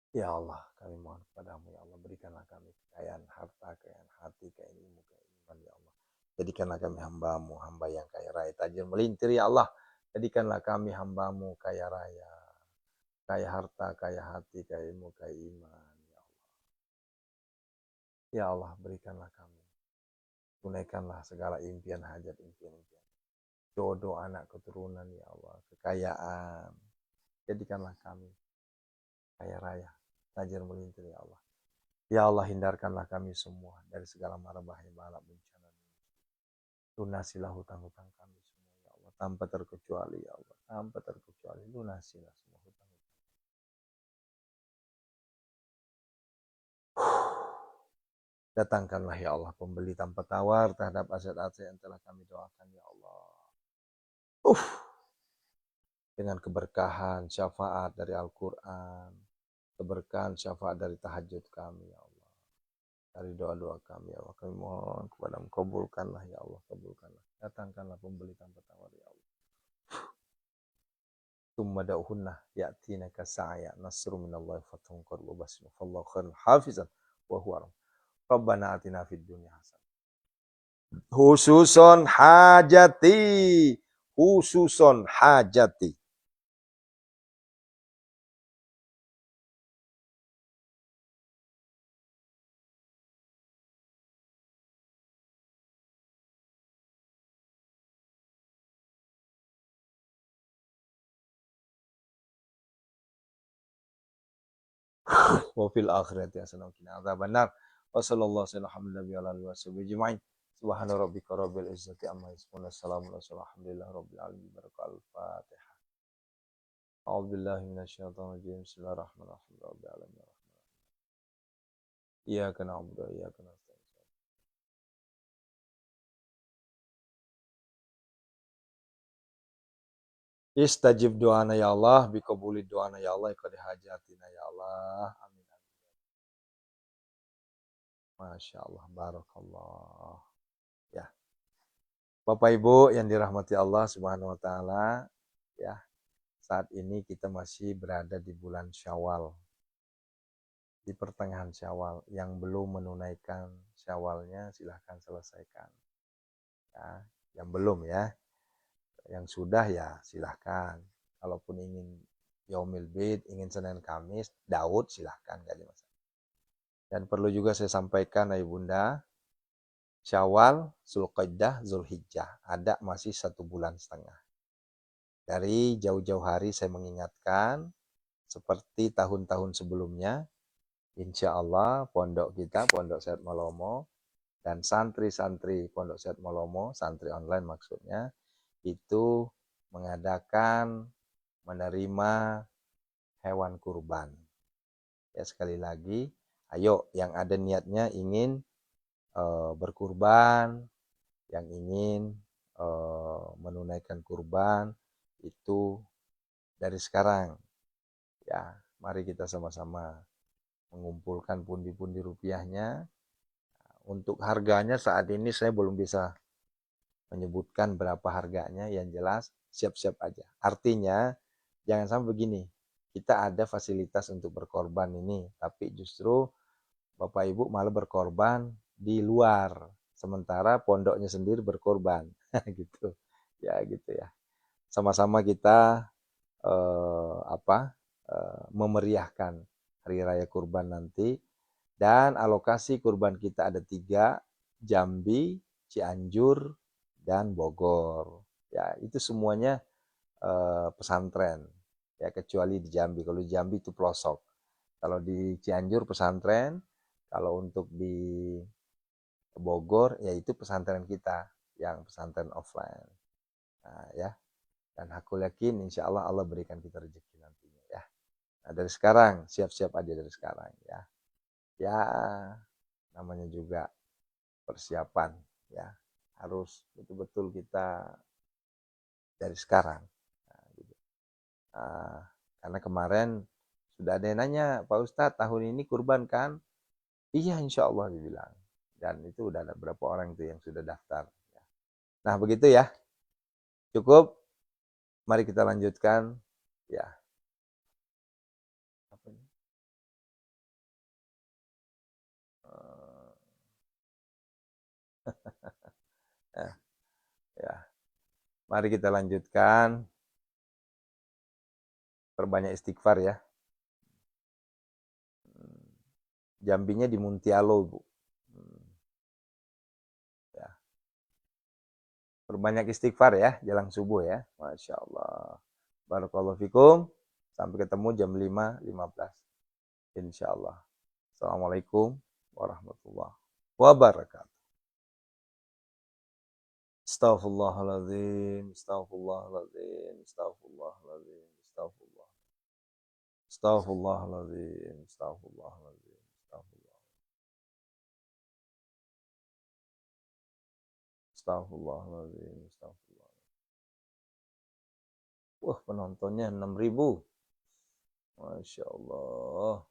Ya Allah, kami mohon kepadamu ya Allah, berikanlah kami kekayaan harta, kekayaan hati, kekayaan ilmu, kekayaan iman ya Allah. Jadikanlah kami hambamu, hamba yang kaya raya, tajir melintir ya Allah. Jadikanlah kami hambamu kaya raya, kaya harta, kaya hati, kaya ilmu, kaya iman ya Allah. Ya Allah, berikanlah kami, tunaikanlah segala impian hajat, impian jodoh, anak, keturunan ya Allah, kekayaan. Jadikanlah kami kaya raya, tajir melintir ya Allah. Ya Allah, hindarkanlah kami semua dari segala mara bahaya, bala, bencana. Lunasilah hutang-hutang kami semua ya Allah, tanpa terkecuali ya Allah, tanpa terkecuali. Lunasilah semua hutang. Datangkanlah ya Allah pembeli tanpa tawar terhadap aset-aset yang telah kami doakan ya Allah. Dengan keberkahan, syafaat dari Al-Quran, keberkahan syafaat dari tahajud kami ya Allah, dari doa-doa kami ya Allah. Kami mohon kepada-Mu, kabulkanlah ya Allah, kabulkanlah. Datangkanlah pembeli tanpa tawar ya Allah. Tsumma da'uhunna ya'tinaka sa'ya nasru minallahi fathun qarib wa basir. Fallahu khairul hafizan wa huwa arham. Rabbana atina fid dunya hasanah. Khususon hajati. Khususon hajati. Wa fil akhirati hasanah wa qina adzabannar. Wa sallallahu alaihi wa sallam. Subhana rabbika rabbil izzati amma yasifun. Assalamu alhamdulillahi rabbil alamin. Al-Fatihah. A'udzu billahi minasyaitonir rajim. Bismillahirrahmanirrahim. Rabbil alamin. Iyyaka na'budu wa iyyaka nasta'in. Istajib doana ya Allah, biqabuli doana ya Allah, iqdi hajatina ya Allah. Amin. Masya Allah, barakallah. Ya, Bapak Ibu yang dirahmati Allah Subhanahu wa taala, ya. Saat ini kita masih berada di bulan Syawal. Di pertengahan Syawal. Yang belum menunaikan Syawalnya silahkan selesaikan. Ya, yang belum ya. Yang sudah ya silahkan. Kalaupun ingin Yaumil Bid, ingin Senin Kamis, Daud silahkan, gak ada masalah. Dan perlu juga saya sampaikan Ayah Bunda, Syawal, Zulqa'dah, Zulhijjah, ada masih 1 bulan setengah. Dari jauh-jauh hari saya mengingatkan, seperti tahun-tahun sebelumnya, insya Allah pondok kita, Pondok Sehat Malomo, dan santri-santri Pondok Sehat Malomo, santri online maksudnya, itu mengadakan menerima hewan kurban. Ya, sekali lagi, ayo yang ada niatnya ingin berkurban, yang ingin menunaikan kurban, itu dari sekarang. Ya, mari kita sama-sama mengumpulkan pundi-pundi rupiahnya. Untuk harganya saat ini saya belum bisa menyebutkan berapa harganya, yang jelas siap-siap aja. Artinya, jangan sampai begini, kita ada fasilitas untuk berkorban ini, tapi justru Bapak Ibu malah berkorban di luar, sementara pondoknya sendiri berkorban. Gitu. Ya gitu ya. Sama-sama kita memeriahkan hari raya kurban nanti, dan alokasi kurban kita ada 3, Jambi, Cianjur, dan Bogor. Ya, itu semuanya pesantren. Ya, kecuali di Jambi. Kalau di Jambi itu pelosok. Kalau di Cianjur pesantren, kalau untuk di Bogor yaitu pesantren kita yang pesantren offline. Nah, ya. Dan aku yakin insya Allah Allah berikan kita rezeki nantinya ya. Nah, dari sekarang siap-siap aja dari sekarang ya. Ya, namanya juga persiapan ya. Harus betul-betul kita dari sekarang. Nah, gitu. Karena kemarin sudah ada yang nanya, Pak Ustadz tahun ini kurban kan? Iya insya Allah dibilang. Dan itu udah ada berapa orang itu yang sudah daftar. Nah begitu ya. Cukup. Mari kita lanjutkan. Ya. Apa ini? Ya. Ya. Mari kita lanjutkan. Perbanyak istighfar ya. Jambinya di Muntialo, Bu. Ya. Perbanyak istighfar ya, jelang subuh ya. Masya Allah. Barakallahu fikum. Sampai ketemu jam 5.15. Insya Allah. Assalamualaikum warahmatullahi wabarakatuh. Astaghfirullahaladzim, astaghfirullahaladzim, astaghfirullahaladzim, astaghfirullah. Astaghfirullahaladzim, astaghfirullahaladzim, astaghfirullah. Astaghfirullahaladzim, astaghfirullah. Wah, penontonnya 6.000. Masya Allah.